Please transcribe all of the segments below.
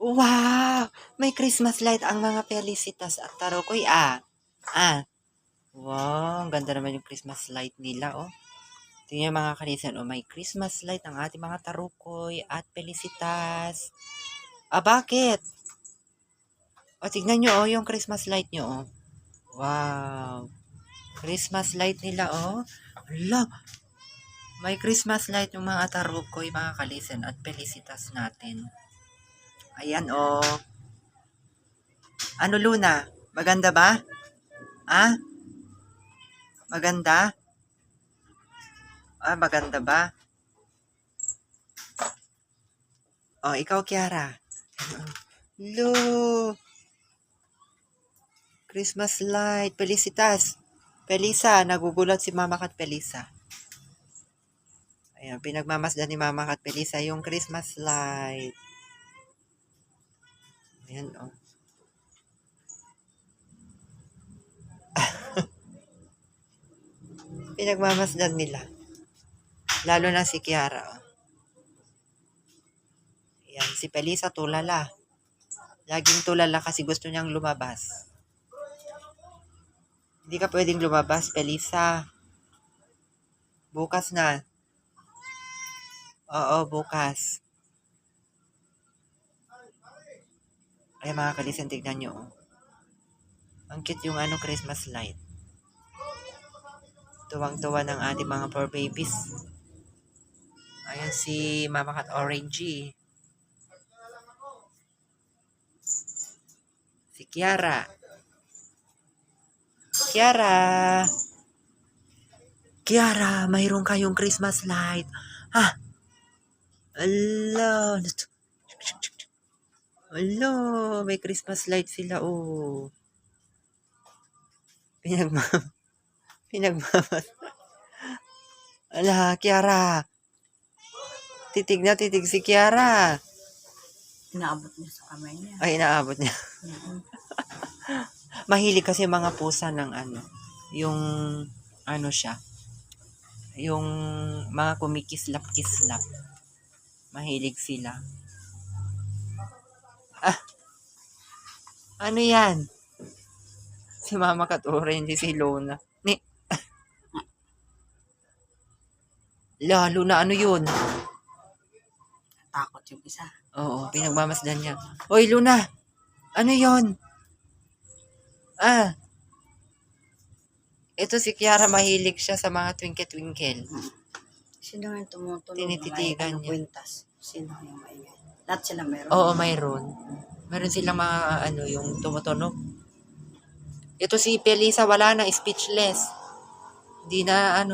Wow! May Christmas light ang mga Felicitas at Tarokoy, ah. Ah. Wow, ang ganda naman yung Christmas light nila, oh. Tingnan mga kanisan, oh, may Christmas light ang ating mga Tarokoy at Felicitas. Ah, bakit? O, tignan nyo, oh, yung Christmas light nyo, oh. Wow. Christmas light nila, oh. Hala, may Christmas light yung mga Tarokoy, mga kalisan at Felicitas natin. Ayan, oh. Ano, Luna? Maganda ba? Ah? Maganda? Ah, maganda ba? Oh, ikaw, Kiara. Lo! Christmas light. Felicitas. Felisa. Nagugulat si Mama Kat Felisa. Ayan, pinagmamasdan ni Mama Kat Felisa yung Christmas light. Ayan, oh. Pinagmamasdan nila. Lalo na si Kiara, oh. Ayan, si Felisa tulala. Laging tulala kasi gusto niyang lumabas. Hindi ka pwedeng lumabas, Felisa. Bukas na. Oo, bukas. Ay, mga kalisan, tignan nyo, oh. Ang cute yung Christmas light. Tuwang-tuwa ng ating mga poor babies. Ayan si Mama Kat Orangey. Si Kiara. Kiara, mayroon kayong Christmas light. Ha? Ala. Ala, may Christmas light sila, oh. Pinagmamas. Ala, Kiara. Titig si Kiara. Inaabot niya sa kamay niya. Ay, inaabot niya. Mahilig kasi mga pusa ng yung siya. Yung mga kumikislap-kislap. Mahilig sila. Ah, ano yan? Si Mama Kature, hindi si Luna. Lalo na ano yun? Takot yung isa. Oo, pinagmamasdan niya. Oy, Luna! Ano yon? Ah, ito si Kiara, mahilig siya sa mga twinkle-twinkle. Sino yung tumutulog? Tinititigan niya. Kwintas. Sino yung maingay? Lahat sila meron? Oo, mayroon. Meron silang mga yung tumutunog. Ito si Felisa, wala na, speechless. Hindi na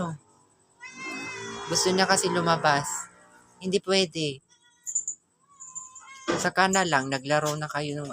gusto niya kasi lumabas. Hindi pwede. Saka na lang, naglaro na kayo ng